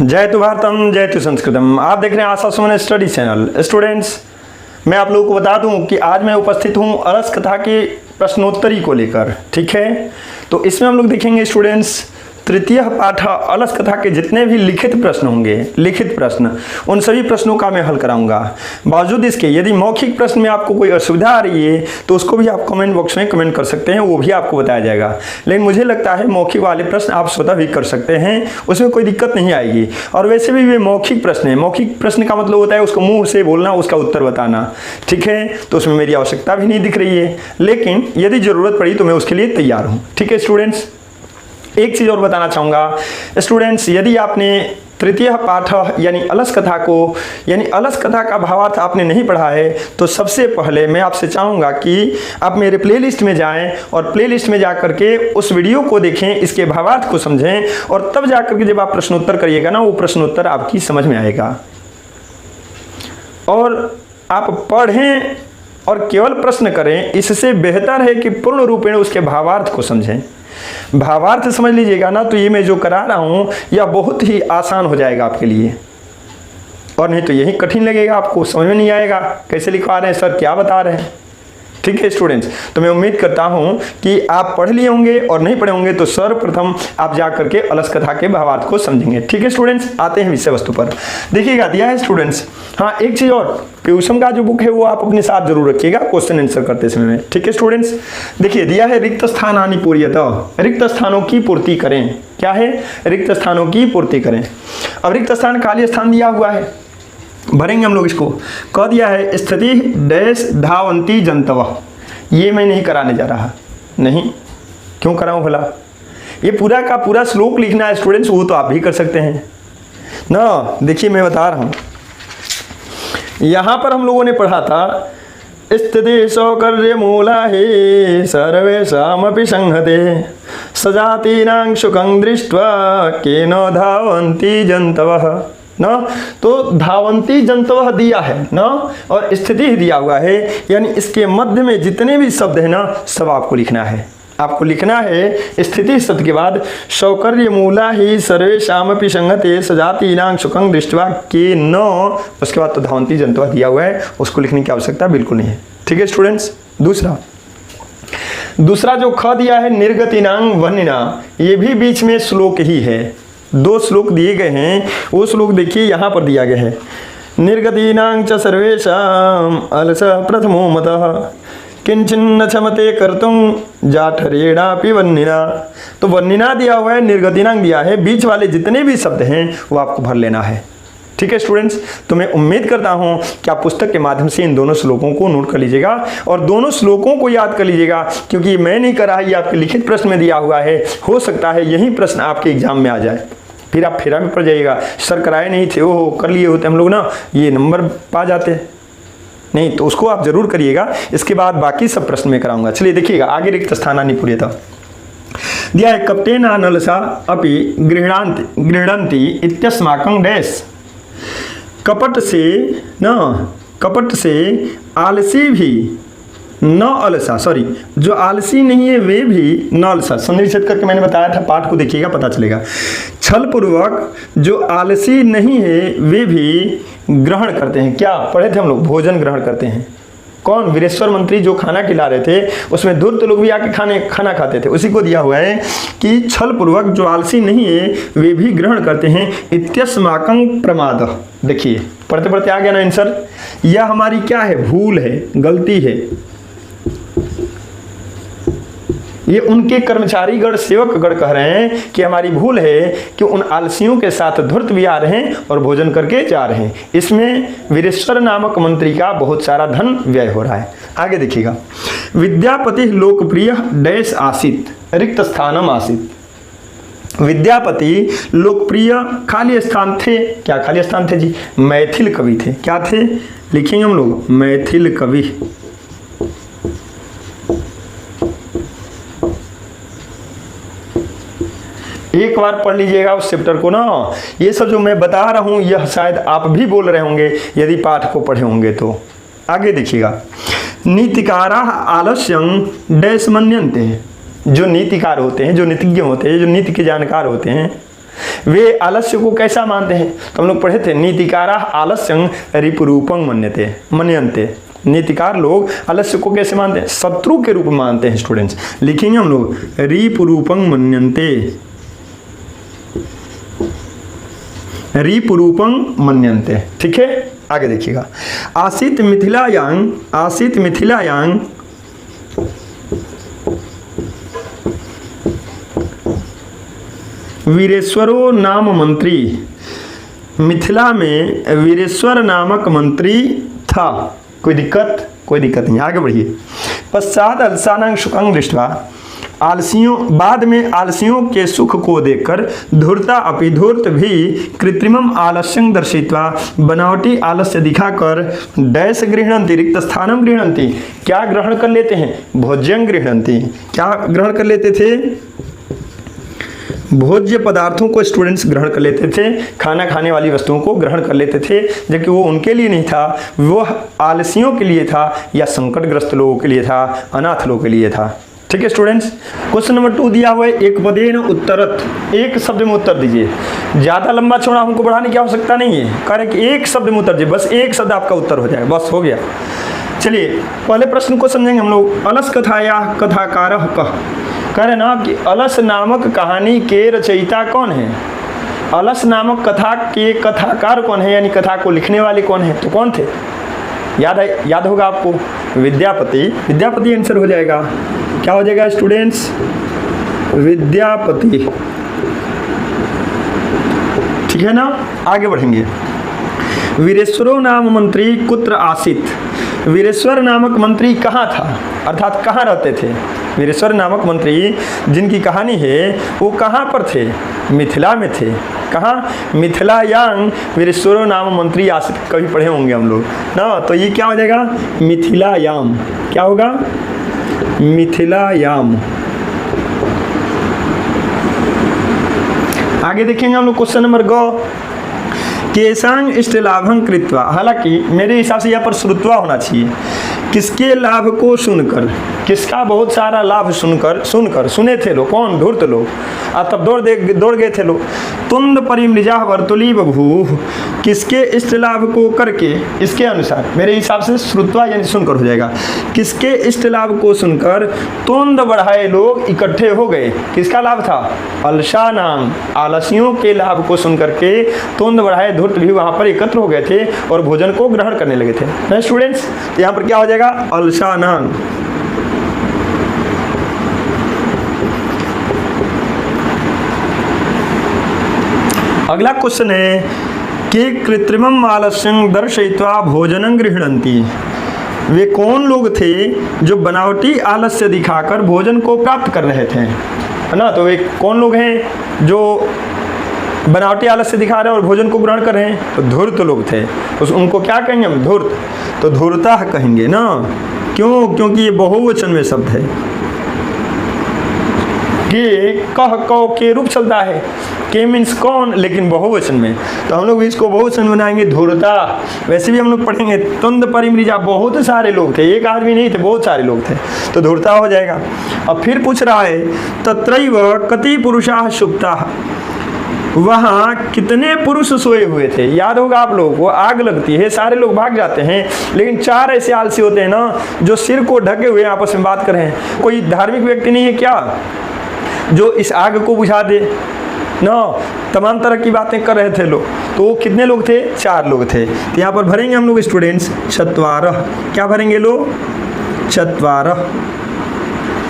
जय तु भारतम जय तु संस्कृतम। आप देख रहे हैं आशा सुमन स्टडी चैनल। स्टूडेंट्स, मैं आप लोगों को बता दूं कि आज मैं उपस्थित हूं अलस कथा के प्रश्नोत्तरी को लेकर। ठीक है, तो इसमें हम लोग देखेंगे स्टूडेंट्स तृतीय पाठ अलस कथा के जितने भी लिखित प्रश्न होंगे, लिखित प्रश्न, उन सभी प्रश्नों का मैं हल कराऊंगा। बावजूद इसके यदि मौखिक प्रश्न में आपको कोई असुविधा आ रही है तो उसको भी आप कमेंट बॉक्स में कमेंट कर सकते हैं, वो भी आपको बताया जाएगा। लेकिन मुझे लगता है मौखिक वाले प्रश्न आप स्वतः भी कर सकते हैं, उसमें कोई दिक्कत नहीं आएगी। और वैसे भी वे मौखिक प्रश्न है। मौखिक प्रश्न का मतलब होता है उसको मुंह से बोलना, उसका उत्तर बताना। ठीक है, तो उसमें मेरी आवश्यकता भी नहीं दिख रही है, लेकिन यदि ज़रूरत पड़ी तो मैं उसके लिए तैयार हूँ। ठीक है स्टूडेंट्स, एक चीज़ और बताना चाहूँगा स्टूडेंट्स, यदि आपने तृतीय पाठ यानी अलस कथा को यानी अलस कथा का भावार्थ आपने नहीं पढ़ा है तो सबसे पहले मैं आपसे चाहूँगा कि आप मेरे प्लेलिस्ट में जाएं और प्लेलिस्ट में जा करके उस वीडियो को देखें, इसके भावार्थ को समझें और तब जा करके जब आप प्रश्नोत्तर करिएगा ना, वो प्रश्नोत्तर आपकी समझ में आएगा। और आप पढ़ें और केवल प्रश्न करें, इससे बेहतर है कि पूर्ण रूप में उसके भावार्थ को समझें। भावार्थ समझ लीजिएगा ना तो ये मैं जो करा रहा हूँ यह बहुत ही आसान हो जाएगा आपके लिए, और नहीं तो यही कठिन लगेगा, आपको समझ में नहीं आएगा कैसे लिखवा रहे हैं सर, क्या बता रहे हैं। ठीक है स्टूडेंट्स, तो मैं उम्मीद करता हूं कि आप पढ़ लिए होंगे, और नहीं पढ़े होंगे तो सर्वप्रथम आप जा करके अलस कथा के भावार्थ को समझेंगे। ठीक है स्टूडेंट्स, आते हैं विषय वस्तु पर। देखिएगा दिया है स्टूडेंट्स, हाँ एक चीज़ और, पीयूषम का जो बुक है वो आप अपने साथ जरूर रखिएगा क्वेश्चन आंसर करते समय में। ठीक है स्टूडेंट्स, देखिए दिया है रिक्त स्थानानि पूर्यतः, रिक्त स्थानों की पूर्ति करें। क्या है? रिक्त स्थानों की पूर्ति करें। अब रिक्त स्थान खाली स्थान दिया हुआ है, भरेंगे हम लोग इसको। कह दिया है स्थिति डैश धावंती जंतव, ये मैं नहीं कराने जा रहा। नहीं, क्यों कराऊं भला? ये पूरा का पूरा श्लोक लिखना है स्टूडेंट्स, वो तो आप भी कर सकते हैं ना। देखिए मैं बता रहा हूं, यहां पर हम लोगों ने पढ़ा था स्थिति सौकर्य मूला हे सर्वेषामपि संहते सजातीनां सुखं दृष्ट्वा केन धावन्ति जंतवः ना। तो धावंती जंतवः दिया है ना, और स्थिति दिया हुआ है, यानी इसके मध्य में जितने भी शब्द है ना सब आपको लिखना है। आपको लिखना है स्थिति शब्द के बाद सौकर्य मूला ही सर्वेषामपि संहते सजातीनां सुखं दृष्ट्वा के न, उसके बाद तो धावंती जंतवः दिया हुआ है, उसको लिखने की आवश्यकता बिल्कुल नहीं है। ठीक है स्टूडेंट्स, दूसरा जो ख दिया है निर्गतिनां वह्निना, ये भी बीच में श्लोक ही है, दो श्लोक दिए गए हैं। वो श्लोक देखिए यहाँ पर दिया गया है, निर्गतीनां च सर्वेषां अलस प्रथमो मतः किंचिन्न क्षमते कर्तुं जाठरेणापि वह्निना। तो वह्निना दिया हुआ है, निर्गतिनां दिया है, बीच वाले जितने भी शब्द हैं वो आपको भर लेना है। ठीक है स्टूडेंट्स, तो मैं उम्मीद करता हूं कि आप पुस्तक के माध्यम से इन दोनों श्लोकों को नोट कर लीजिएगा और दोनों श्लोकों को याद कर लीजिएगा, क्योंकि मैं नहीं कर रहा, ये आपके लिखित प्रश्न में दिया हुआ है। हो सकता है यही प्रश्न आपके एग्जाम में आ जाए, फिर आप फेरा में पड़ जाइएगा, सर कराए नहीं थे, वो कर लिए होते हम लोग ना, ये नंबर पा जाते नहीं। तो उसको आप जरूर करिएगा, इसके बाद बाकी सब प्रश्न में कराऊंगा। चलिए देखिएगा आगे, रिक्त स्थानानि पूर्यतः दिया है कप्तेना नलसा अपि गृह्णन्ति इत्यस्माकं डैश। कपट से न, कपट से आलसी भी न अलसा, सॉरी जो आलसी नहीं है वे भी न अलसा, संधिच्छेद करके मैंने बताया था, पाठ को देखिएगा पता चलेगा। छल पूर्वक जो आलसी नहीं है वे भी ग्रहण करते हैं। क्या पढ़े थे हम लोग? भोजन ग्रहण करते हैं। कौन? वीरेश्वर मंत्री जो खाना खिला रहे थे, उसमें धूर्त लोग भी आके खाना खाते थे, उसी को दिया हुआ है कि छल पूर्वक जो आलसी नहीं है वे भी ग्रहण करते हैं। इत्यस्माकं प्रमाद, देखिए पढ़ते पढ़ते आ गया ना आंसर। यह हमारी क्या है? भूल है, गलती है। ये उनके कर्मचारीगण सेवकगण कह रहे हैं कि हमारी भूल है कि उन आलसियों के साथ धूर्त भी आ रहे हैं और भोजन करके जा रहे हैं। इसमें वीरेश्वर नामक मंत्री का बहुत सारा धन व्यय हो रहा है। आगे देखिएगा, विद्यापति लोकप्रिय डैश आसीत, रिक्त स्थानम आसीत। विद्यापति लोकप्रिय खाली स्थान थे। क्या खाली स्थान थे जी? मैथिल कवि थे। क्या थे? लिखेंगे हम लोग, मैथिल कवि। एक बार पढ़ लीजिएगा उस चैप्टर को ना। ये सब जो मैं बता रहा हूँ यह शायद आप भी बोल रहे होंगे यदि पाठ को पढ़े होंगे तो। आगे देखिएगा, नीतिकारा आलस्यं डैश मन्यन्ते, जो नीतिकार होते हैं, जो नीतिज्ञ होते हैं, जो नीति के जानकार होते हैं, वे आलस्य को कैसा मानते हैं? तो हम लोग पढ़े थे, नीतिकारा आलस्यं रिपुरूपं मन्यन्ते। नीतिकार लोग आलस्य को कैसे मानते हैं? शत्रु के रूप में मानते हैं। स्टूडेंट्स लिखेंगे हम लोग रिपुरूपं मन्यन्ते, रिपुरूपं मन्यन्ते। ठीक है, आगे देखिएगा। आसीत मिथिलायां वीरेश्वरो नाम मंत्री। मिथिला में वीरेश्वर नामक मंत्री था। कोई दिक्कत? कोई दिक्कत नहीं, आगे बढ़िए। पश्चात अलसानां सुखं दृष्ट्वा, बाद में आलसियों के सुख को देखकर धूर्ता अपि धूर्त भी कृत्रिमम आलस्यं दर्शित्वा, बनावटी आलस्य दिखाकर डैश गृह्णन्ति रिक्त स्थानं गृह्णन्ति, क्या ग्रहण कर लेते हैं? भोज्यं गृह्णन्ति, क्या ग्रहण कर लेते थे? भोज्य पदार्थों को स्टूडेंट्स ग्रहण कर लेते थे, खाना खाने वाली वस्तुओं को ग्रहण कर लेते थे, जबकि वो उनके लिए नहीं था, वो आलसियों के लिए था या संकटग्रस्त लोगों के लिए था, अनाथ लोगों के लिए था। ठीक है स्टूडेंट्स, क्वेश्चन नंबर 2 दिया हुआ है, एक पदेन उत्तरत, एक शब्द में उत्तर दीजिए। ज़्यादा लंबा चौड़ा हमको बढ़ाने की आवश्यकता नहीं है, कह रहे कि एक शब्द में उत्तर दीजिए, बस एक शब्द आपका उत्तर हो जाए, बस हो गया। चलिए पहले प्रश्न को समझेंगे हम लोग। अलस कथाया कथाकारः कः, कह रहे ना कि अलस नामक कहानी के रचयिता कौन है? अलस नामक कथा के कथाकार कौन है, यानी कथा को लिखने वाले कौन है? तो कौन थे? याद होगा आपको, विद्यापति आंसर हो जाएगा। क्या हो जाएगा स्टूडेंट्स? विद्यापति। ठीक है ना, आगे बढ़ेंगे। वीरेश्वरो नाम मंत्री कुत्र आसीत, वीरेश्वर नामक मंत्री कहाँ था, अर्थात कहाँ रहते थे? वीरेश्वर नामक मंत्री जिनकी कहानी है वो कहाँ पर थे? मिथिला में थे। कहाँ? मिथिलायां वीरेश्वरो नाम मंत्री आसित, कभी पढ़े होंगे हम लोग ना, तो ये क्या हो जाएगा? मिथिलायाम। क्या होगा? मिथिलायाम। आगे देखेंगे हम लोग क्वेश्चन नंबर गो। केशांग इष्ट लाभं कृत्वा, हालांकि मेरे हिसाब से यहाँ पर श्रुत्वा होना चाहिए। किसके लाभ को सुनकर, किसका बहुत सारा लाभ सुनकर सुने थे लोग, कौन? धूर्त लोग। तब दौड़ गए थे लोग। तुंद परिमृजा वर्तुली बभूव, किसके इष्ट लाभ को करके, इसके अनुसार मेरे हिसाब से श्रुत्वा यानी सुनकर हो जाएगा। किसके इष्ट लाभ को सुनकर तुंद बढ़ाए लोग इकट्ठे हो गए। किसका लाभ था? अलसानाम, आलसियों के लाभ को सुनकर के तुंद बढ़ाए धूर्त भी वहाँ पर एकत्र हो गए थे और भोजन को ग्रहण करने लगे थे। स्टूडेंट्स यहाँ पर क्या हो जाएगा? अलसानाम। अगला क्वेश्चन है कि कृत्रिमम आलस्यं दर्शयित्वा भोजनं गृह्णन्ति, वे कौन लोग थे जो बनावटी आलस्य दिखाकर भोजन को प्राप्त कर रहे थे? है ना, तो वे कौन लोग हैं जो बनावटी आलस्य दिखा रहे हैं और भोजन को ग्रहण कर रहे हैं? तो धूर्त लोग थे। तो उनको क्या कहेंगे हम? धूर्त। तो धूर्ता कहेंगे ना, क्यों? क्योंकि ये बहुवचन में शब्द है, ये कह कौ के रूप चलता है, के मीन्स कौन, लेकिन बहुवचन में, तो हम लोग भी इसको बहुवचन बनाएंगे धूर्ता। वैसे भी हम लोग पढ़ेंगे तुंद परिमृजा, बहुत सारे लोग थे, एक आदमी नहीं थे, बहुत सारे लोग थे, तो धूर्ता हो जाएगा। अब फिर पूछ रहा है तत्रैव कति पुरुषाः सुप्ताः, वहाँ कितने पुरुष सोए हुए थे? याद होगा आप लोगों को, आग लगती है, सारे लोग भाग जाते हैं, लेकिन 4 ऐसे आलसी होते हैं ना जो सिर को ढके हुए आपस में बात कर रहे हैं। कोई धार्मिक व्यक्ति नहीं है क्या जो इस आग को बुझा दे ना? तमाम तरह की बातें कर रहे थे लोग। तो वो कितने लोग थे? 4 लोग थे। तो यहाँ पर भरेंगे हम लोग स्टूडेंट्स चत्वारः। क्या भरेंगे लोग? चत्वारः।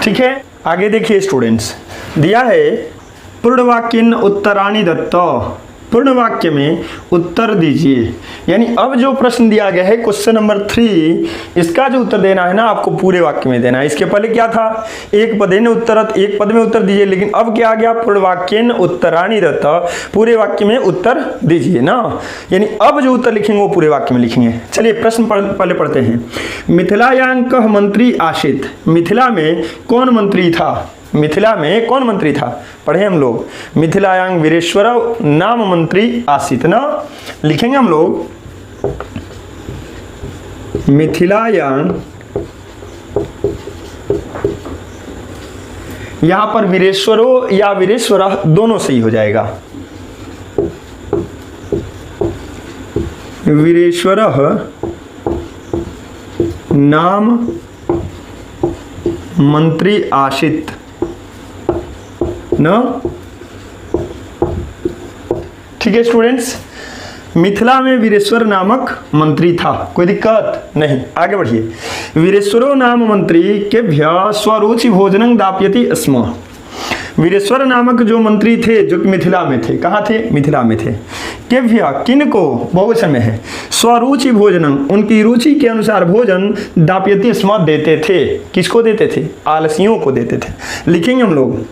ठीक है, आगे देखिए स्टूडेंट्स, दिया है पूर्णवाक्येन उत्तराणि दत्त, पूर्ण वाक्य में उत्तर दीजिए। यानी अब जो प्रश्न दिया गया है क्वेश्चन नंबर 3, इसका जो उत्तर देना है ना आपको पूरे वाक्य में देना है। इसके पहले क्या था? एक पदेन उत्तरत, एक पद में उत्तर दीजिए, लेकिन अब क्या आ गया? पूर्ण वाक्येन उत्तराणि दत्त, पूरे वाक्य में उत्तर दीजिए ना। यानी अब जो उत्तर लिखेंगे वो पूरे वाक्य में लिखेंगे। चलिए प्रश्न पहले पढ़ते हैं। मिथिलायां कः मंत्री आसीत्, मिथिला में कौन मंत्री था? मिथिला में कौन मंत्री था? पढ़े हम लोग, मिथिलायां वीरेश्वर नाम मंत्री आसीत् ना, लिखेंगे हम लोग मिथिलायां, यहां पर वीरेश्वरो या वीरेश्वर दोनों सही हो जाएगा। वीरेश्वरः नाम मंत्री आसीत् न। ठीक है स्टूडेंट्स, मिथिला में वीरेश्वर नामक मंत्री था, कोई दिक्कत नहीं, आगे बढ़िए। वीरेश्वरो नाम मंत्री केभ्य स्वरुचि भोजनं दापयति स्म। वीरेश्वर नामक जो मंत्री थे, जो मिथिला में थे, कहाँ थे? मिथिला में थे। केभ्य किनको, बहुवचन में है, स्वरुचि भोजनं उनकी रुचि के अनुसार भोजन दापयति स्म देते थे। किसको देते थे? आलसियों को देते थे। लिखेंगे हम लोग,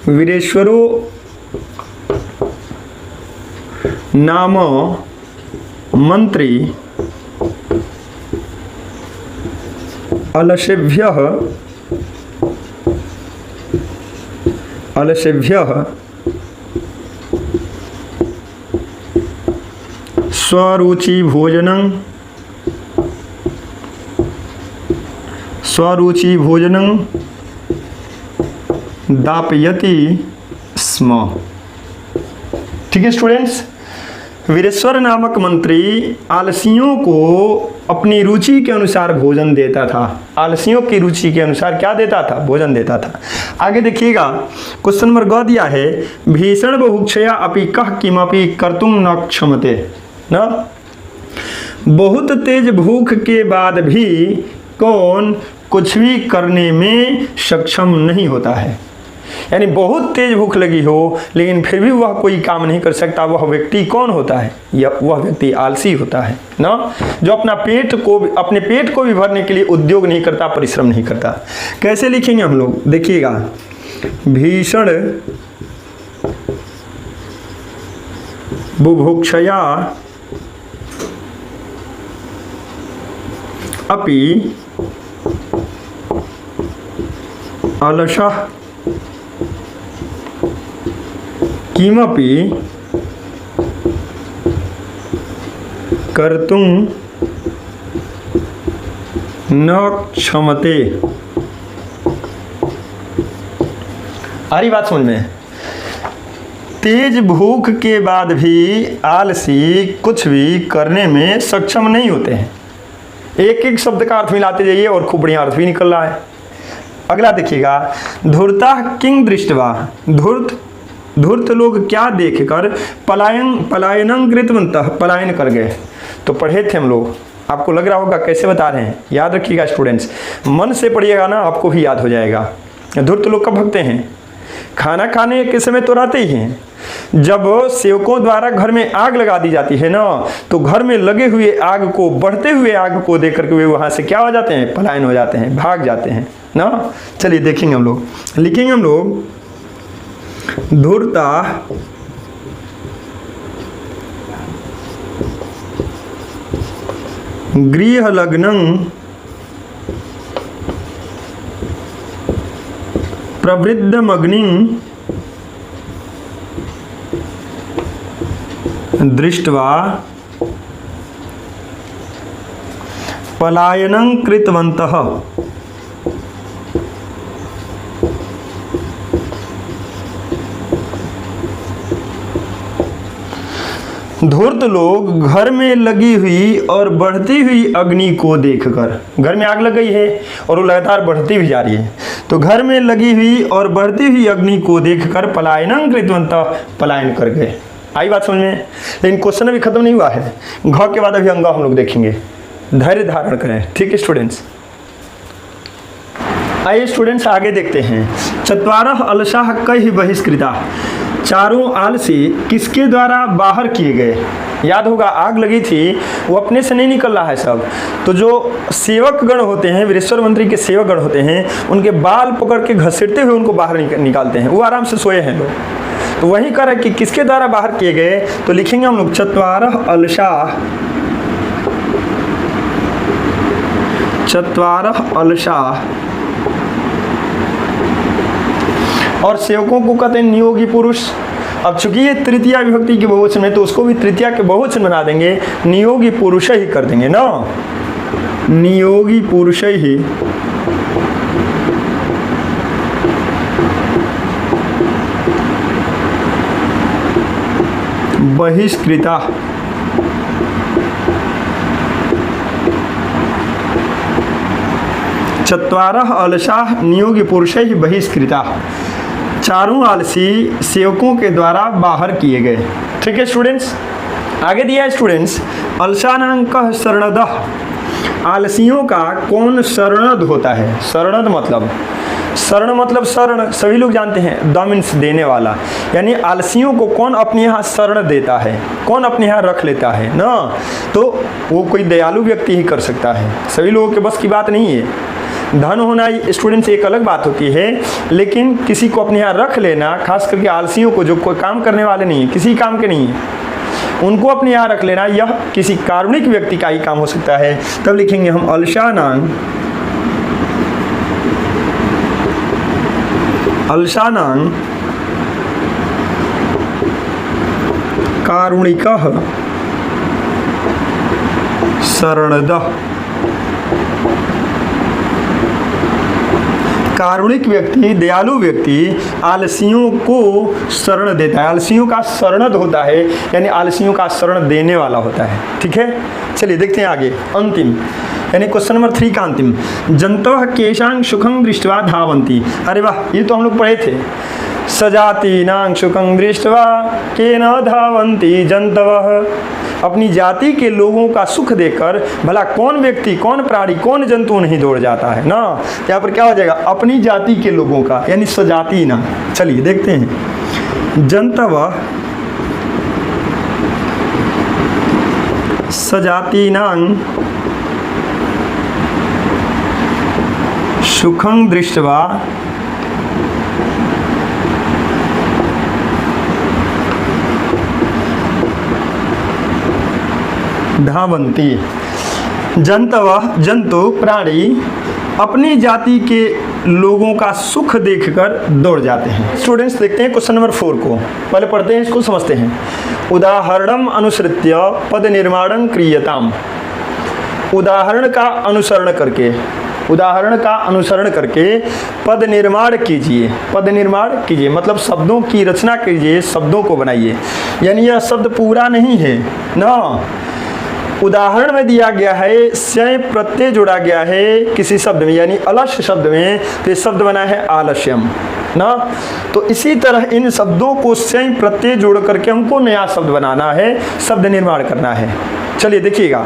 वीरेश्वरो नाम मंत्री अलसेभ्यः स्वरुचि भोजनं दापयति स्म। ठीक है स्टूडेंट्स, वीरेश्वर नामक मंत्री आलसियों को अपनी रुचि के अनुसार भोजन देता था। आलसियों की रुचि के अनुसार क्या देता था? भोजन देता था। आगे देखिएगा, क्वेश्चन नंबर ग दिया है, भीषण बुभुक्षया अपि कः किमपि कर्तुं न क्षमते न। बहुत तेज भूख के बाद भी कौन कुछ भी करने में सक्षम नहीं होता है। यानी बहुत तेज भूख लगी हो लेकिन फिर भी वह कोई काम नहीं कर सकता, वह व्यक्ति कौन होता है? वह व्यक्ति आलसी होता है ना, जो अपने पेट को भी भरने के लिए उद्योग नहीं करता, परिश्रम नहीं करता। कैसे लिखेंगे हम लोग? देखिएगा, भीषण बुभुक्षया अपि अलसः किमपि कर्तुं न क्षमते। आ रही बात समझ में? तेज भूख के बाद भी आलसी कुछ भी करने में सक्षम नहीं होते हैं। एक एक शब्द का अर्थ मिलाते जाइए और खूब बढ़िया अर्थ भी निकल रहा है। अगला देखिएगा, धूर्ता किंग दृष्टवा, धूर्त लोग क्या देखकर पलायनं कृतवन्तः, पलायन कर गए। तो पढ़े थे हम लोग, आपको लग रहा होगा कैसे बता रहे हैं, याद रखिएगा स्टूडेंट्स, मन से पढ़िएगा ना, आपको भी याद हो जाएगा। धूर्त लोग कब भगते हैं? खाना खाने के समय तो रहते ही हैं। जब सेवकों द्वारा घर में आग लगा दी जाती है ना, तो घर में लगे हुए आग को, बढ़ते हुए आग को देख करके वे वहाँ से क्या हो जाते हैं? पलायन हो जाते हैं, भाग जाते हैं ना। चलिए देखेंगे हम लोग, लिखेंगे हम लोग, धूर्ता गृहलग्नं प्रवृद्धमग्निं दृष्ट्वा पलायनं कृतवन्तः। धूर्त लोग घर में लगी हुई और बढ़ती हुई अग्नि को देखकर, घर में आग लग गई है और वो लगातार बढ़ती भी जा रही है, तो घर में लगी हुई और बढ़ती हुई अग्नि को देखकर पलायनं कृतवन्तः, पलायन कर गए। आई बात समझ में? लेकिन क्वेश्चन अभी खत्म नहीं हुआ है, घ के बाद अभी अंग हम लोग देखेंगे। धैर्य धारण करें, ठीक है स्टूडेंट्स। आइए स्टूडेंट्स आगे देखते हैं। चत्वारः अलसाः कैः बहिष्कृता, चारों आलसी किसके द्वारा बाहर किए गए? याद होगा आग लगी थी, वो अपने से नहीं निकल रहा है सब, तो जो सेवक गण होते हैं, वीरेश्वर मंत्री के सेवक गण होते हैं, उनके बाल पकड़ के घसीटते हुए उनको बाहर निकालते हैं। वो आराम से सोए हैं लोग, तो वही कर है कि किसके द्वारा बाहर किए गए? तो लिखेंगे हम लोग, चत्वारः अलसाः, और सेवकों को कहते हैं नियोगी पुरुष। अब चूंकि ये तृतीया विभक्ति के बहुवचन में, तो उसको भी तृतीया के बहुवचन बना देंगे, नियोगी पुरुष ही कर देंगे ना, नियोगी पुरुष ही बहिष्कृता। चत्वारः अलसाः नियोग्य पुरुषैः बहिष्कृताः, चारों आलसी सेवकों के द्वारा बाहर किए गए। ठीक है स्टूडेंट्स, आगे दिया है स्टूडेंट्स, अलसानांकः शरणदः, आलसियों का कौन शरणद होता है। शरणद मतलब, शरण मतलब शरण सभी लोग जानते हैं, द मीन्स देने वाला, यानी आलसियों को कौन अपने यहाँ शरण देता है, कौन अपने यहाँ रख लेता है ना, तो वो कोई दयालु व्यक्ति ही कर सकता है, सभी लोगों के बस की बात नहीं है। धन होना स्टूडेंट्स एक अलग बात होती है, लेकिन किसी को अपने यहाँ रख लेना, खास करके आलसियों को जो कोई काम करने वाले नहीं है, किसी काम के नहीं है, उनको अपने यहाँ रख लेना, यह किसी कारुणिक व्यक्ति का ही काम हो सकता है। तब लिखेंगे हम अलसानां कारुणिकः शरणदः, कारुणिक व्यक्ति, दयालु व्यक्ति आलसियों को शरण देता है, आलसियों का शरणद होता है, यानी आलसियों का शरण देने वाला होता है। ठीक है, चलिए देखते हैं आगे अंतिम, यानी क्वेश्चन नंबर 3 का अंतिम, जंतवः केशां सुखं दृष्ट्वा धावन्ति। अरे वाह, ये तो हम लोग पढ़े थे, सजातीनां सुखं दृष्ट्वा केन धावन्ति जंतवः, अपनी जाति के लोगों का सुख देखकर भला कौन व्यक्ति, कौन प्राणी, कौन जंतु नहीं दौड़ जाता है ना। यहाँ पर क्या हो जाएगा, अपनी जाति के लोगों का, यानी सजाती ना। चलिए देखते हैं, जंतवः सजातीनां सुखं दृष्ट्वा धावन्ति। जंतवः जंतु प्राणी अपनी जाति के लोगों का सुख देखकर दौड़ जाते हैं। स्टूडेंट्स देखते हैं क्वेश्चन नंबर 4 को, पहले पढ़ते हैं, इसको समझते हैं। उदाहरणम अनुसृत्य पद निर्माणं क्रियताम, उदाहरण का अनुसरण करके, उदाहरण का अनुसरण करके पद निर्माण कीजिए, पद निर्माण कीजिए मतलब शब्दों की रचना कीजिए, शब्दों को बनाइए, यानी यह शब्द पूरा नहीं है ना। उदाहरण में दिया गया है, स्यय प्रत्यय जोड़ा गया है किसी शब्द में, यानी अलस्य शब्द में, तो ये शब्द बना है आलस्यम ना। तो इसी तरह इन शब्दों को स्यय प्रत्यय जोड़ करके हमको नया शब्द बनाना है, शब्द निर्माण करना है। चलिए देखिएगा,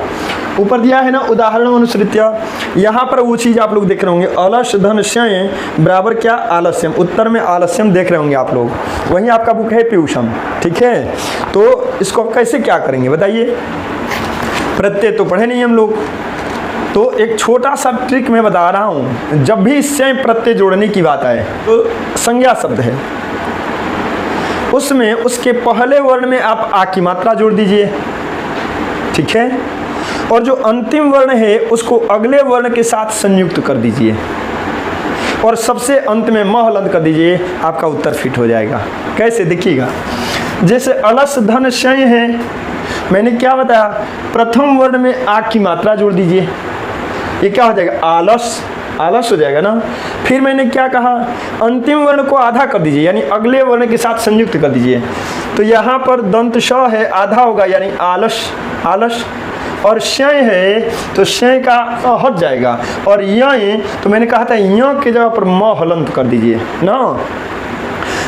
ऊपर दिया है ना उदाहरण अनुसृत्य, यहाँ पर वो चीज़ आप लोग देख रहे होंगे, अलस्य धन स्यय बराबर क्या, आलस्यम, उत्तर में आलस्यम देख रहे होंगे आप लोग, वहीं आपका बुक है पीयूषम। ठीक है, तो इसको कैसे क्या करेंगे बताइए, प्रत्यय तो पढ़े नहीं हम लोग, तो एक छोटा सा ट्रिक मैं बता रहा हूँ। जब भी स्यय प्रत्यय जोड़ने की बात आए तो संज्ञा शब्द है, उसमें उसके पहले वर्ण में आप आ की मात्रा जोड़ दीजिए, ठीक है, और जो अंतिम वर्ण है उसको अगले वर्ण के साथ संयुक्त कर दीजिए, और सबसे अंत में म हलंत कर दीजिए, आपका उत्तर फिट हो जाएगा। कैसे देखिएगा, जैसे अलस धन शय है, मैंने क्या बताया, प्रथम वर्ण में आ की मात्रा जोड़ दीजिए, ये क्या हो जाएगा, आलस, आलस हो जाएगा ना। फिर मैंने क्या कहा, अंतिम वर्ण को आधा कर दीजिए, यानी अगले वर्ण के साथ संयुक्त कर दीजिए, तो यहाँ पर दंत श है, आधा होगा, यानी आलस, आलस, और शय है तो शय का हट जाएगा, और य तो मैंने कहा था य के जगह पर म हलंत कर दीजिए ना,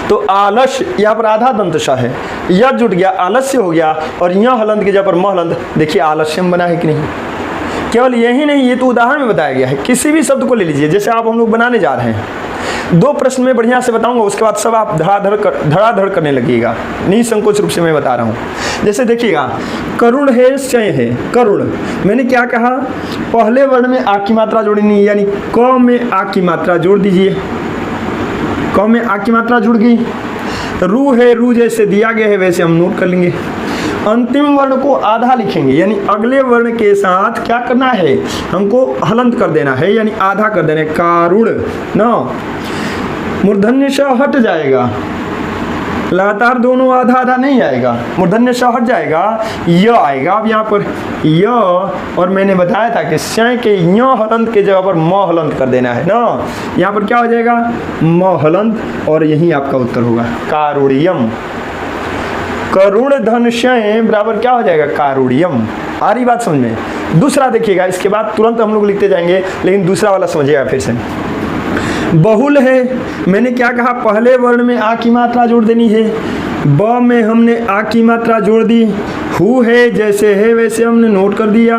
तो आलस यहाँ पर आधा दंत श है, यह जुट गया, आलस्य हो गया, और य हलंत की जगह पर म हलंत, देखिए आलस्यम बना है कि नहीं। केवल यही नहीं, ये तो उदाहरण में बताया गया है, किसी भी शब्द को ले लीजिए, जैसे आप हम लोग बनाने जा रहे हैं, 2 प्रश्न में बढ़िया से बताऊंगा, उसके बाद सब आप धड़ाधड़ करने लगिएगा, निसंकोच रूप से मैं बता रहा हूँ। जैसे देखिएगा, करुण है, शय है, करुण, मैंने क्या कहा, पहले वर्ण में आ की मात्रा जोड़नी, यानी क में आ की मात्रा जोड़ दीजिए, क में आ की मात्रा जुड़ गई। रू है, रू जैसे दिया गया है वैसे हम नोट कर लेंगे। अंतिम वर्ण को आधा लिखेंगे, यानी अगले वर्ण के साथ क्या करना है, हमको हलंत कर देना है, यानी आधा कर देना है, कारुण ना। मूर्धन्य श हट जाएगा, लगातार दोनों आधा आधा नहीं आएगा, मूर्धन्य श हट जाएगा, य आएगा। अब यहाँ पर य, और मैंने बताया था कि शय के य हलंत के जगह पर म हलंत कर देना है ना, यहाँ पर क्या हो जाएगा, म हलंत, और यही आपका उत्तर होगा कारुण्यम। करुण धन शय बराबर क्या हो जाएगा, कारुण्यम। आ रही बात समझ में, दूसरा देखिएगा, इसके बाद तुरंत हम लोग लिखते जाएंगे, लेकिन दूसरा वाला समझिएगा फिर से। बहुल है, मैंने क्या कहा, पहले वर्ण में आ की मात्रा जोड़ देनी है, ब में हमने आ की मात्रा जोड़ दी, हु है जैसे है वैसे हमने नोट कर दिया।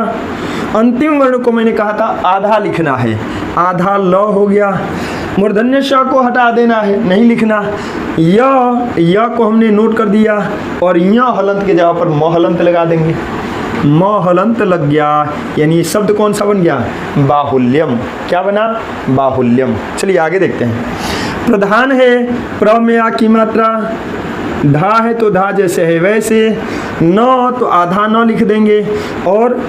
अंतिम वर्ण को मैंने कहा था आधा लिखना है, आधा ल हो गया। मूर्धन्य श को हटा देना है, नहीं लिखना। य को हमने नोट कर दिया और य हलंत के जगह पर म हलंत लगा देंगे, म हलंत लग गया, यानी शब्द कौन सा बन गया, बाहुल्यम। क्या बना, बाहुल्यम। चलिए आगे देखते हैं। प्रधान है, प्र में आ की मात्रा, धा है तो धा जैसे है वैसे, न तो आधा न लिख देंगे और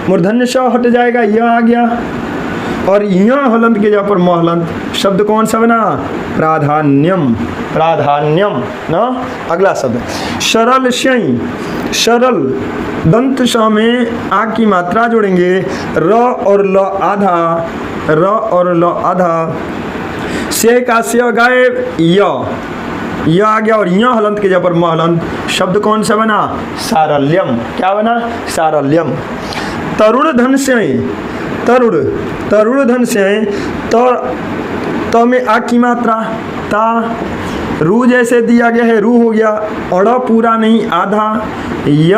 मूर्धन्य श हट जाएगा, यह आ गया और यह हलंत के जगह पर म हलंत। शब्द कौन सा बना, प्राधान्यम, प्राधान्यम ना। अगला शब्द सरल श्यई, सरल दंत श में आ की मात्रा जोड़ेंगे, र और ल आधा, र और ल आधा, से का से गायब, य आ गया और य हलंत के जगह पर म हलंत। शब्द कौन सा बना, सारल्यम। क्या बना, सारल्यम। तरुण धन से, तरुण, तरुण धन से, तो में आ की मात्रा, ता, रू जैसे दिया गया है रू हो गया, अड़ पूरा नहीं आधा, य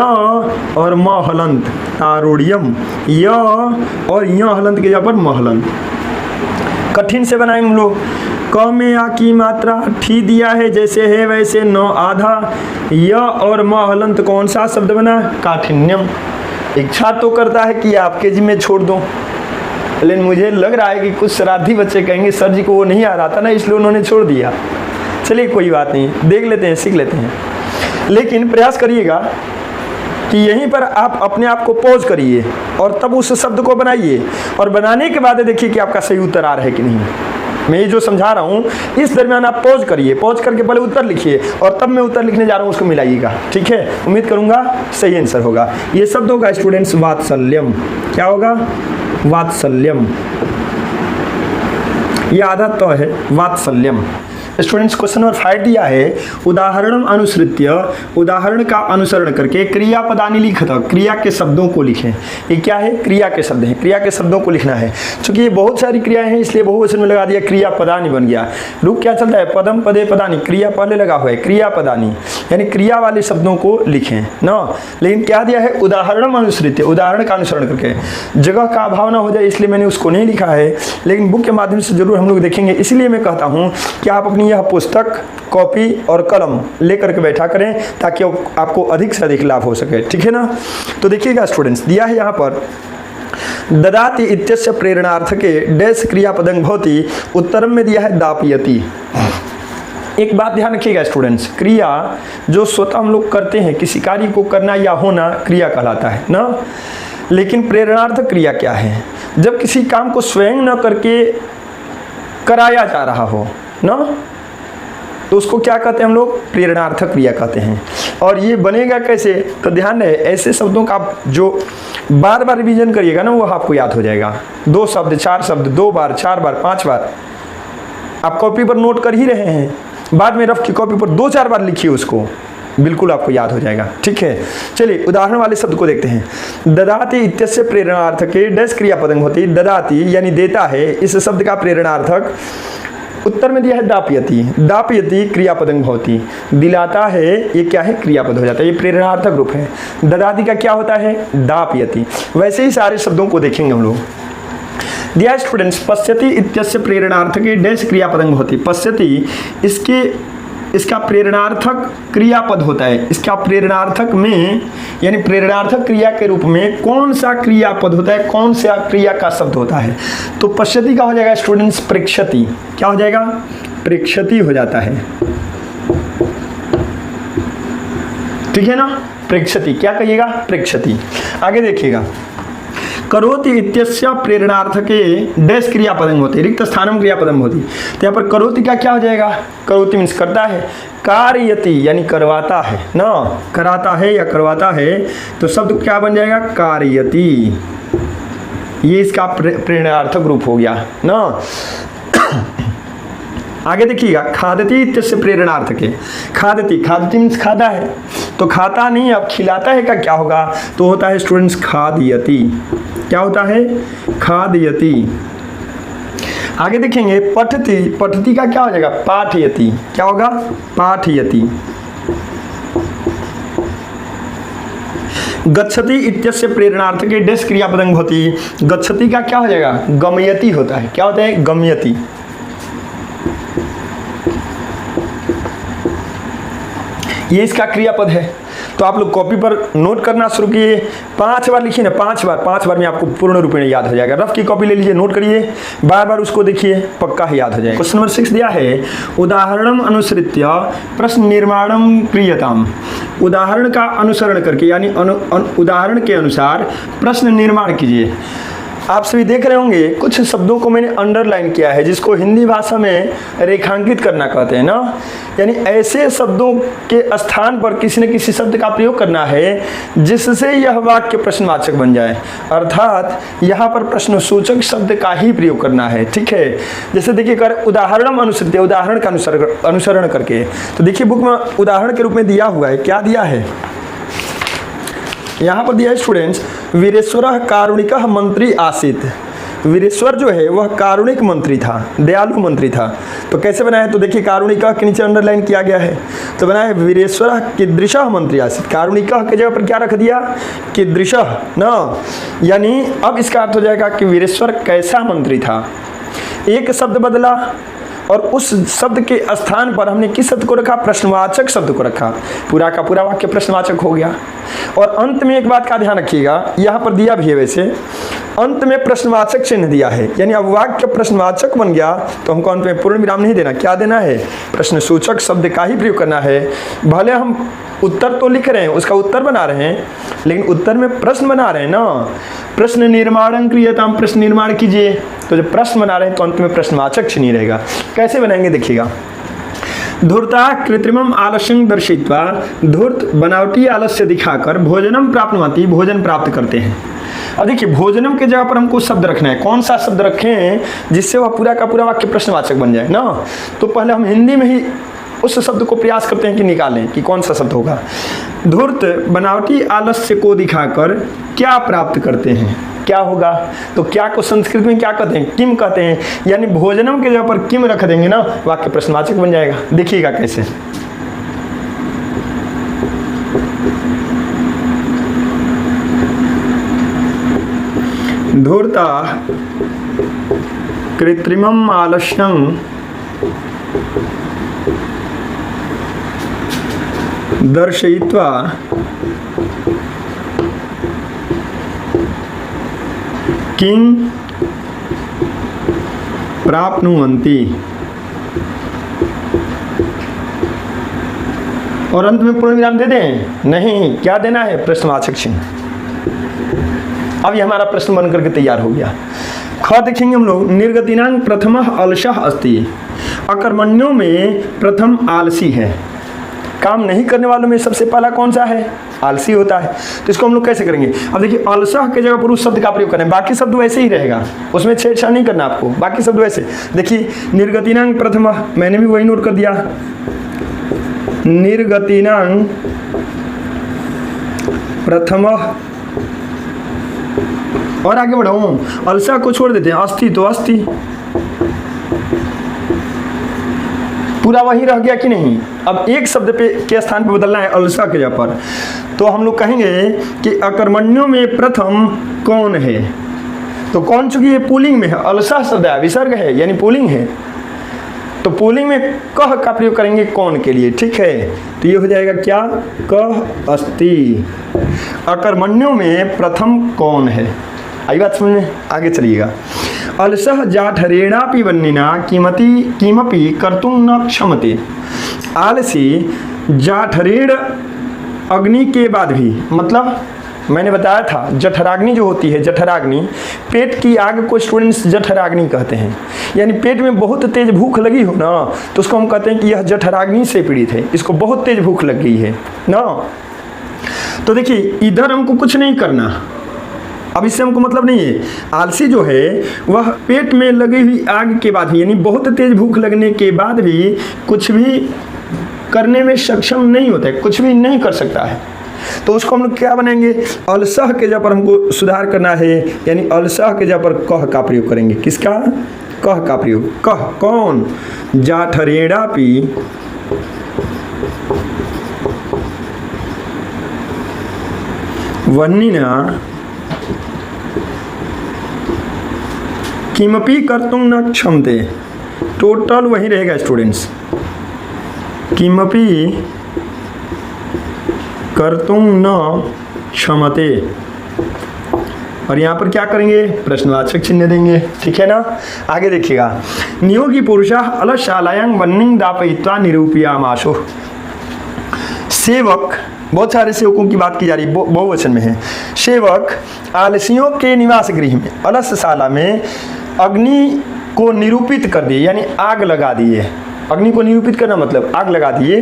और म हलंत, तारुण्यम। य और य हलंत के जगह पर म हलंत। कठिन से बनाएंगे हम लोग। क में आ की मात्रा, ठी दिया है जैसे है वैसे, न आधा, य और म हलंत। कौन सा शब्द बना, काठिन्यम। इच्छा तो करता है कि आपके जिम्मे छोड़ दूं, लेकिन मुझे लग रहा है कि कुछ शरारती बच्चे कहेंगे सर जी को वो नहीं आ रहा था ना, इसलिए उन्होंने छोड़ दिया। चलिए कोई बात नहीं, देख लेते हैं, सीख लेते हैं। लेकिन प्रयास करिएगा कि यहीं पर आप अपने आप को पॉज करिए और तब उस शब्द को बनाइए, और बनाने के बाद देखिए कि आपका सही उत्तर आ रहा है कि नहीं। मैं ये जो समझा रहा हूँ इस दरमियान आप पॉज करिए, पॉज करके पहले उत्तर लिखिए और तब मैं उत्तर लिखने जा रहा हूँ उसको मिलाइएगा, ठीक है। उम्मीद करूँगा सही आंसर होगा। ये शब्द होगा स्टूडेंट्स वात्सल्यम। क्या होगा, वात्सल्यम। ये आधा तो है वात्सल्यम। स्टूडेंट्स क्वेश्चन नंबर 5 दिया है, उदाहरण अनुसृत्य, उदाहरण का अनुसरण करके क्रियापदानि लिखत, क्रिया के शब्दों को लिखें। ये क्या है, क्रिया के शब्द हैं, क्रिया के शब्दों को लिखना है। चूंकि ये बहुत सारी क्रियाएं हैं इसलिए बहुवचन में लगा दिया, क्रियापदानि बन गया। रूप क्या चलता है, पदम पदे पदानि, क्रिया पहले लगा हुआ है, क्रियापदानि यानी क्रिया वाले शब्दों को लिखें ना। लेकिन क्या दिया है, उदाहरण अनुसृत्य, उदाहरण का अनुसरण करके। जगह का अभाव ना हो जाए इसलिए मैंने उसको नहीं लिखा है, लेकिन बुक के माध्यम से जरूर हम लोग देखेंगे। इसलिए मैं कहता हूँ कि आप अपनी यह पुस्तक, कॉपी और कलम लेकर के बैठा करें ताकि आपको अधिक से अधिक लाभ हो सके, ठीक है ना। तो देखिएगा स्टूडेंट्स, दिया है यहाँ पर ददाति इत्यस्य प्रेरणार्थके डैश क्रियापदं भवति, उत्तरम में दिया है दापयति। एक बात ध्यान रखिएगा स्टूडेंट्स, क्रिया जो स्वतः हम लोग करते हैं, किसी कार्य को करना या होना क्रिया कहलाता है ना। लेकिन प्रेरणार्थ क्रिया क्या है, जब किसी काम को स्वयं न करके कराया जा रहा हो ना, तो उसको क्या कहते हैं हम लोग, प्रेरणार्थक क्रिया कहते हैं। और ये बनेगा कैसे, तो ध्यान रहे ऐसे शब्दों का आप जो बार बार रिवीजन करिएगा ना वो आपको याद हो जाएगा। 2 शब्द 4 शब्द 2 बार 4 बार 5 बार आप कॉपी पर नोट कर ही रहे हैं, बाद में रफ की कॉपी पर 2-4 बार लिखिए उसको, बिल्कुल आपको याद हो जाएगा, ठीक है। चलिए उदाहरण वाले शब्द को देखते हैं। ददाति इत्यस्य प्रेरणार्थके डैश क्रियापदं होती, ददाति यानी देता है, इस शब्द का प्रेरणार्थक उत्तर में दिया है दापयति, दापयति क्रियापदं भवति, दिलाता है, ये क्या है, क्रियापद हो जाता है, ये प्रेरणार्थक रूप है। ददाति का क्या होता है, दापयति। वैसे ही सारे शब्दों को देखेंगे हम लोग। दिया स्टूडेंट्स, पश्यति इत्यस्य प्रेरणार्थके डैश क्रियापदं भवति, पश्यति इसका प्रेरणार्थक क्रियापद होता है। इसका प्रेरणार्थक में यानी प्रेरणार्थक क्रिया के रूप में कौन सा क्रियापद होता है, कौन सा क्रिया का शब्द होता है। तो पश्यति का हो जाएगा स्टूडेंट्स प्रेक्षति। क्या हो जाएगा, प्रेक्षति हो जाता है, ठीक है ना। प्रेक्षति क्या कहिएगा, प्रेक्षति। आगे देखिएगा, करोति इत्यस्य प्रेरणार्थके डैश क्रियापदं होते, रिक्त स्थानम क्रियापदं होती। तो यहाँ पर करोति का क्या हो जाएगा, करोति मीन्स करता है, कार्यति यानी करवाता है ना, कराता है या करवाता है, तो शब्द क्या बन जाएगा, कार्यति। ये इसका प्रेरणार्थक रूप हो गया ना। आगे देखिएगा, खादती इत्यस्य प्रेरणार्थ के, खादती, खादती मीन्स खाता है, तो खाता नहीं अब खिलाता है का क्या होगा, तो होता है स्टूडेंट्स खादयति। क्या होता है? खादयति। आगे देखेंगे पठति, पठति का क्या हो जाएगा? पाठयति। क्या होगा? पाठयति। गच्छति इत्यस्य प्रेरणार्थ के डेस क्रियापदं भवति, गच्छति का क्या हो जाएगा? गमयति होता है। क्या होता है? गमयति। ये इसका क्रियापद है। तो आप लोग कॉपी पर नोट करना शुरू किए, 5 बार लिखिए ना, 5 बार में आपको पूर्ण रूपेण याद हो जाएगा। रफ की कॉपी ले लीजिए, नोट करिए, बार बार उसको देखिए, पक्का ही याद हो जाएगा। क्वेश्चन नंबर 6 दिया है, उदाहरणम अनुसृत्य प्रश्न निर्माणम क्रियताम। उदाहरण का अनुसरण करके यानी उदाहरण के अनुसार प्रश्न निर्माण कीजिए। आप सभी देख रहे होंगे कुछ शब्दों को मैंने अंडरलाइन किया है, जिसको हिंदी भाषा में रेखांकित करना कहते हैं ना, यानी ऐसे शब्दों के स्थान पर किसी न किसी शब्द का प्रयोग करना है जिससे यह वाक्य प्रश्नवाचक बन जाए, अर्थात यहाँ पर प्रश्नसूचक शब्द का ही प्रयोग करना है। ठीक है, जैसे देखिए कर उदाहरणम अनुसृत्य, उदाहरण का अनुसरण करके, तो देखिए बुक में उदाहरण के रूप में दिया हुआ है। क्या दिया है? यहाँ पर दिया है स्टूडेंट्स, वीरेश्वर कारुणिक मंत्री आसीत। वीरेश्वर जो है वह कारुणिक मंत्री था, दयालु मंत्री था। तो कैसे बना है? तो देखिए कारुणिक के नीचे अंडरलाइन किया गया है, तो बना है वीरेश्वर कीदृश मंत्री आसीत। कारुणिक के जगह पर क्या रख दिया? कीदृश ना, यानी अब इसका अर्थ हो जाएगा कि वीरेश्वर कैसा मंत्री था। एक शब्द बदला और उस शब्द के स्थान पर हमने किस शब्द को रखा? प्रश्नवाचक शब्द को रखा। पूरा का पूरा वाक्य प्रश्नवाचक हो गया। और अंत में एक बात का ध्यान रखिएगा, यहाँ पर दिया भी है वैसे, अंत में प्रश्नवाचक चिन्ह दिया है, यानी अब वाक्य प्रश्नवाचक बन गया तो हमको अंत में पूर्ण विराम नहीं देना। क्या देना है? प्रश्नसूचक शब्द का ही प्रयोग करना है। भले हम उत्तर तो लिख रहे हैं, उसका उत्तर बना रहे हैं, लेकिन उत्तर में प्रश्न बना रहे हैं ना। प्रश्न निर्माण क्रियताम, प्रश्न निर्माण कीजिए, तो जब प्रश्न बना रहे हैं तो अंत में प्रश्नवाचक चिन्ह रहेगा। कैसे बनाएंगे देखिएगा, धूर्ता कृत्रिमम आलस्यं दर्शित्वा, धूर्त बनावटी आलस्य दिखाकर भोजनम प्राप्नुवन्ति, भोजन प्राप्त करते हैं। अब देखिए भोजनम के जगह पर हमको शब्द रखना है। कौन सा शब्द रखें जिससे वह पूरा का पूरा वाक्य प्रश्नवाचक बन जाए ना। तो पहले हम हिंदी में ही उस शब्द को प्रयास करते हैं कि निकालें कि कौन सा शब्द होगा। धूर्त बनावटी आलस्य को दिखाकर क्या प्राप्त करते हैं, क्या होगा? तो क्या को संस्कृत में क्या कहते हैं? किम कहते हैं, यानी भोजनम के जगह पर किम रख देंगे ना, वाक्य प्रश्नवाचक बन जाएगा। देखिएगा कैसे, धूर्ता कृत्रिमम आलस्यं दर्शयित्वा किं प्राप्नुवन्ति, और अंत में पूर्ण विराम दे दें? नहीं, क्या देना है? प्रश्नवाचक चिन्ह। अब ये हमारा प्रश्न बन करके तैयार हो गया। ख देखेंगे हम लोग, निर्गतिनांग प्रथमः अलसः अस्ति। अकर्मण्यों में प्रथम आलसी है। काम नहीं करने वालों में सबसे पहला कौन सा है? आलसी होता है। तो इसको हम लोग कैसे करेंगे? अब देखिए अलसः के जगह पर उस शब्द का प्रयोग करें, बाकी शब्द वैसे ही रहेगा, उसमें छेड़छाड़ नहीं करना आपको, बाकी शब्द वैसे। देखिए निर्गतिनांग प्रथमः, मैंने भी वही नोट कर दिया, निर्गतिनांग प्रथमः। और आगे बढ़ाऊं, अलसा को छोड़ देते हैं, अस्थि तो अस्थि, पूरा वही रह गया कि नहीं। अब एक शब्द पे के स्थान पे बदलना है अलसा के जगह पर, तो हम लोग कहेंगे कि अकर्मण्यों में प्रथम कौन है। तो कौन, चूंकि ये पुल्लिंग में है, अलसा शब्द है, विसर्ग है यानी पुल्लिंग है, तो पुल्लिंग में कह का प्रयोग करेंगे कौन के लिए। ठीक है, तो ये हो जाएगा क्या? कह अस्ति। अकर्मण्यों में प्रथम कौन है? आई बात समझ में? आगे चलिएगा। अलसः जाठरेणापि वन्निना किमपि कर्तुं न क्षमते। आलसी जाठरेण अग्नि के बाद भी, मतलब मैंने बताया था जठराग्नि जो होती है, जठराग्नि, पेट की आग को स्टूडेंट्स जठराग्नि कहते हैं। यानी पेट में बहुत तेज भूख लगी हो ना, तो उसको हम कहते हैं कि यह जठराग्नि से पीड़ित है, इसको बहुत तेज भूख लग गई है ना। तो देखिए इधर हमको कुछ नहीं करना, अब इससे हमको मतलब नहीं है। आलसी जो है वह पेट में लगी हुई आग के बाद भी, यानी बहुत तेज भूख लगने के बाद भी कुछ भी करने में सक्षम नहीं होता है, कुछ भी नहीं कर सकता है। तो उसको हम लोग क्या बनेंगे, अलसह के जगह पर हमको सुधार करना है, यानी अलसह के जगह पर कह का प्रयोग करेंगे। किसका? कह का प्रयोग। कह कौन? जाठरेड़ा पी वन्निना किमपि कर्तुं न क्षमते। टोटल वही रहेगा स्टूडेंट्स, किमपि कर्तुं न क्षमते। और यहाँ पर क्या करेंगे, प्रश्नवाचक चिन्ह देंगे, ठीक है ना। आगे देखिएगा, नियोगी पुरुषा अलशालायां वन्निं दापयित्वा निरूपयामाशु। सेवक, बहुत सारे सेवकों की बात की जा रही है, बहुवचन में है। सेवक आलसियों के निवास गृह में, अलसशाला में अग्नि को निरूपित कर दिए, यानी आग लगा दिए। अग्नि को निरूपित करना मतलब आग लगा दिए।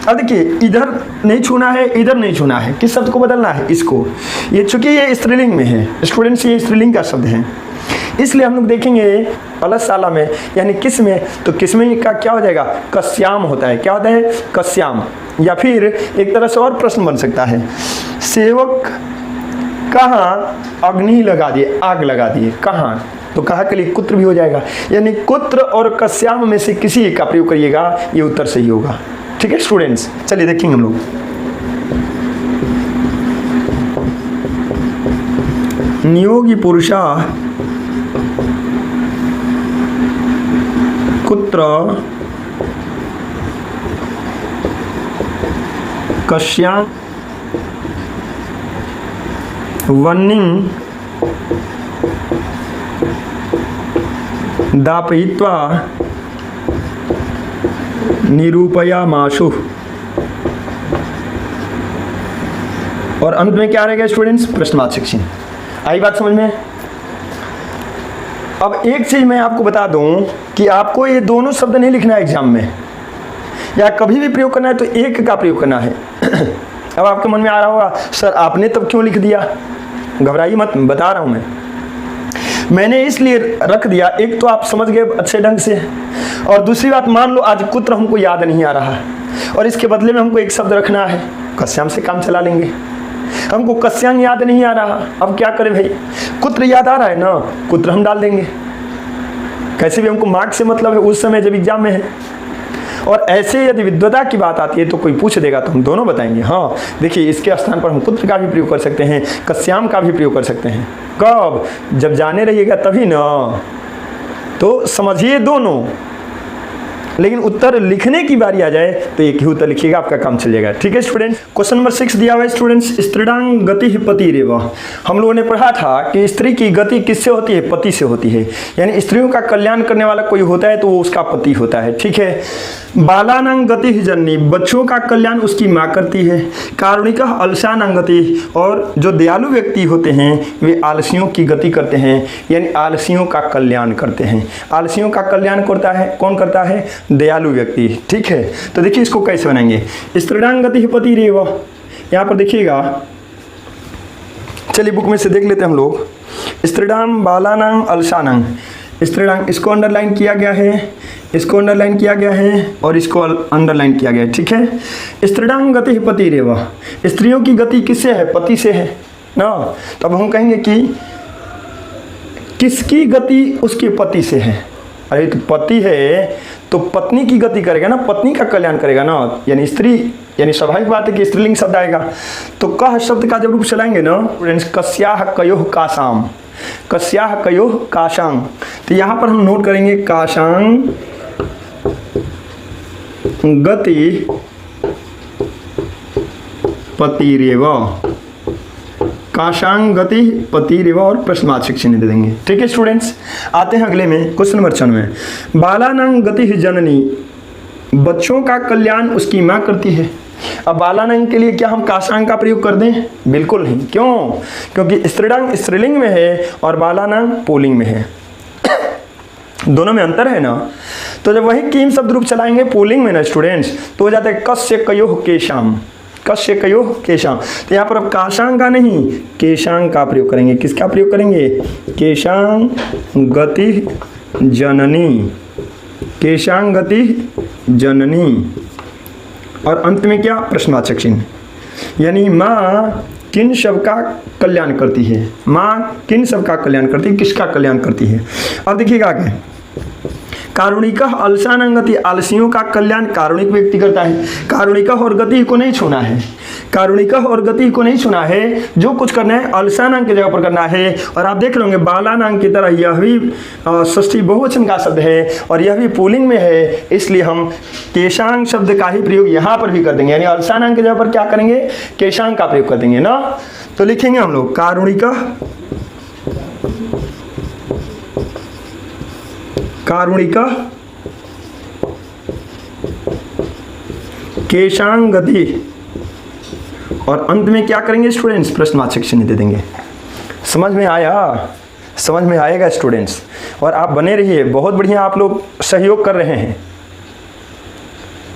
अब देखिए, इधर नहीं छूना है, इधर नहीं छूना है, किस शब्द को बदलना है? इसको। ये चूंकि ये स्त्रीलिंग में है स्टूडेंट्स, ये स्त्रीलिंग का शब्द है, इसलिए हम लोग देखेंगे अलसशाला में, यानी किस में, तो किस में का क्या हो जाएगा, कस्याम होता है। क्या होता है? कस्याम। या फिर एक तरह से और प्रश्न बन सकता है, सेवक कहाँ अग्नि लगा दिए, आग लगा दिए, कहाँ? तो कहाँ के लिए कुत्र भी हो जाएगा, यानी कुत्र और कस्याम में से किसी एक का प्रयोग करिएगा, ये उत्तर सही होगा। ठीक है स्टूडेंट्स, चलिए देखेंगे हम लोग। नियोगी पुरुषा कुत्र कस्याम वन्निं दापयित्वा निरूपयामाशु। और अंत में क्या रहेगा स्टूडेंट्स? प्रश्नवाचक चिन्ह। आई बात समझ में? अब एक चीज मैं आपको बता दूं कि आपको ये दोनों शब्द नहीं लिखना है एग्जाम में, या कभी भी प्रयोग करना है तो एक का प्रयोग करना है। अब आपके मन में आ रहा होगा, सर आपने तब क्यों लिख दिया? घबराइए मत, बता रहा हूं मैंने इसलिए रख दिया, एक तो आप समझ गए अच्छे ढंग से, और दूसरी बात, मान लो आज कुत्र हमको याद नहीं आ रहा और इसके बदले में हमको एक शब्द रखना है, कस्याम से काम चला लेंगे। हमको कस्यांग याद नहीं आ रहा, अब क्या करें भाई? कुत्र याद आ रहा है ना, कुत्र हम डाल देंगे। कैसे भी हमको मार्क्स से मतलब है उस समय जब एग्जाम में है। और ऐसे यदि विद्वता की बात आती है तो कोई पूछ देगा तो हम दोनों बताएंगे। हाँ देखिए, इसके स्थान पर हम कुत्र का भी प्रयोग कर सकते हैं, कस्याम का भी प्रयोग कर सकते हैं। कब? जब जाने रहिएगा तभी ना, तो समझिए दोनों। लेकिन उत्तर लिखने की बारी आ जाए तो एक ही उत्तर लिखिएगा, आपका काम चल जाएगा। ठीक है स्टूडेंट्स, क्वेश्चन नंबर 6 दिया हुआ है स्टूडेंट्स, स्त्रीणां गति पतिरेव। हम लोगों ने पढ़ा था कि स्त्री की गति किससे होती है? पति से होती है, यानी स्त्रियों का कल्याण करने वाला कोई होता है तो वो उसका पति होता है। ठीक है। बालानां गति जननी, बच्चों का कल्याण उसकी माँ करती है। कारुणिका अलसानां गति, और जो दयालु व्यक्ति होते हैं वे आलसियों की गति करते हैं, यानी आलसियों का कल्याण करते हैं। आलसियों का कल्याण करता है कौन? करता है दयालु व्यक्ति। ठीक है, तो देखिए इसको कैसे बनाएंगे। स्त्रीणां गति पतिरेव, यहाँ पर देखिएगा, चलिए बुक में से देख लेते हैं हम लोग। स्त्रीणां बालानां अलसानां, स्त्रीणां इसको अंडरलाइन किया गया है, इसको अंडरलाइन किया गया है और इसको अंडरलाइन किया गया है। ठीक है। स्त्रीणां गति पतिरेव, स्त्रियों की गति किससे है? पति से है ना। तो अब हम कहेंगे कि किसकी गति उसके पति से है। अरे तो पति है तो पत्नी की गति करेगा ना, पत्नी का कल्याण करेगा ना, यानी स्त्री, यानी स्वाभाविक बात है कि स्त्रीलिंग शब्द आएगा। तो कह शब्द का जब रूप चलाएंगे ना फ्रेंड्स, कस्याह कयोह काशाम, कस्याह कयोह काशांग, तो यहाँ पर हम नोट करेंगे काशांग गति पतिरेव, काशांग गति पतिरेव, और प्रश्नवाचक चिन्ह दे देंगे। ठीक है स्टूडेंट्स, आते हैं अगले में, क्वेश्चन नंबर 6 में। बालानां गति जननी, बच्चों का कल्याण उसकी माँ करती है। अब बालानां के लिए क्या हम काशांग का प्रयोग कर दें? बिल्कुल नहीं। क्यों? क्योंकि स्त्रीणां स्त्रीलिंग में है और बालानां पुल्लिंग में है, दोनों में अंतर है ना। तो जब वही कीम शब्द रूप चलाएंगे पुल्लिंग में ना स्टूडेंट्स, तो हो जाता है कस्य कयोह केशाम, कस्य कयो केशांग। तो यहाँ पर अब काशांग का नहीं केशांग का प्रयोग करेंगे। किसका प्रयोग करेंगे? केशांग गति जननी, केशांग गति जननी। और अंत में क्या? प्रश्नवाचक चिन्ह। यानी माँ किन सब का कल्याण करती है? माँ किन सब का कल्याण करती है? किसका कल्याण करती है? अब देखिएगा आगे, कारुणिका अलसानां गति, आलसियों का कल्याण कारुणिक व्यक्ति करता है। कारुणिका और गति को नहीं छूना है, कारुणिका और गति को नहीं छूना है। जो कुछ करना है अलसानां की जगह पर करना है। और आप देख लोगे बालानां की तरह यह भी षष्ठी बहुवचन का शब्द है और यह भी पुल्लिंग में है, इसलिए हम केशांग शब्द का ही प्रयोग यहाँ पर भी कर देंगे। यानी अलसानां की जगह पर क्या करेंगे? केशांग का प्रयोग कर देंगे ना। तो लिखेंगे हम लोग कारुणिका, कारुणिका केशांग गति, और अंत में क्या करेंगे स्टूडेंट्स? प्रश्नवाचक चिन्ह दे देंगे। समझ में आया? समझ में आएगा स्टूडेंट्स? और आप बने रहिए, बहुत बढ़िया आप लोग सहयोग कर रहे हैं।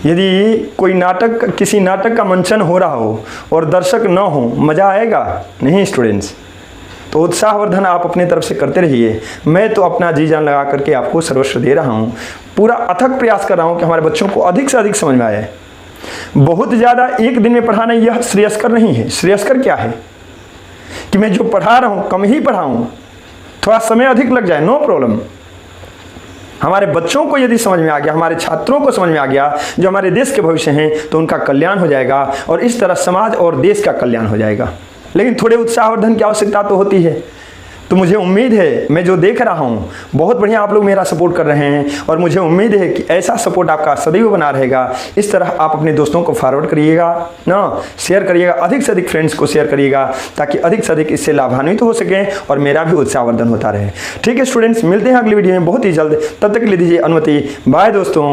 यदि कोई नाटक, किसी नाटक का मंचन हो रहा हो और दर्शक न हो, मज़ा आएगा नहीं स्टूडेंट्स? तो उत्साहवर्धन आप अपने तरफ से करते रहिए। मैं तो अपना जी जान लगा करके आपको सर्वस्व दे रहा हूँ, पूरा अथक प्रयास कर रहा हूँ कि हमारे बच्चों को अधिक से अधिक समझ में आए। बहुत ज़्यादा एक दिन में पढ़ाना यह श्रेयस्कर नहीं है। श्रेयस्कर क्या है कि मैं जो पढ़ा रहा हूँ कम ही पढ़ाऊँ, थोड़ा समय अधिक लग जाए, नो प्रॉब्लम। हमारे बच्चों को यदि समझ में आ गया, हमारे छात्रों को समझ में आ गया, जो हमारे देश के भविष्य हैं, तो उनका कल्याण हो जाएगा और इस तरह समाज और देश का कल्याण हो जाएगा। लेकिन थोड़े उत्साहवर्धन की आवश्यकता तो होती है। तो मुझे उम्मीद है, मैं जो देख रहा हूँ बहुत बढ़िया आप लोग मेरा सपोर्ट कर रहे हैं और मुझे उम्मीद है कि ऐसा सपोर्ट आपका सदैव बना रहेगा। इस तरह आप अपने दोस्तों को फॉरवर्ड करिएगा ना, शेयर करिएगा, अधिक से अधिक फ्रेंड्स को शेयर करिएगा ताकि अधिक से अधिक इससे लाभान्वित हो सकें और मेरा भी उत्साहवर्धन होता रहे। ठीक है स्टूडेंट्स, मिलते हैं अगली वीडियो में बहुत ही जल्द। तब तक ले दीजिए अनुमति। बाय दोस्तों।